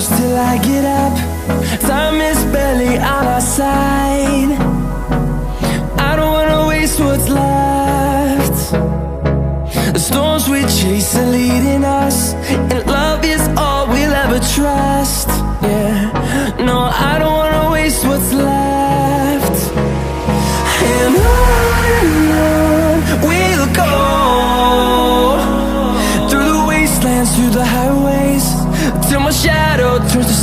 close till I get up. Time is barely on our side. I don't wanna waste what's left. The storms we chase are leading us, and love is all we'll ever trust. Yeah, no, I don't wanna waste what's left. And on we'll go, through the wastelands, through the highways, till my shadow turns to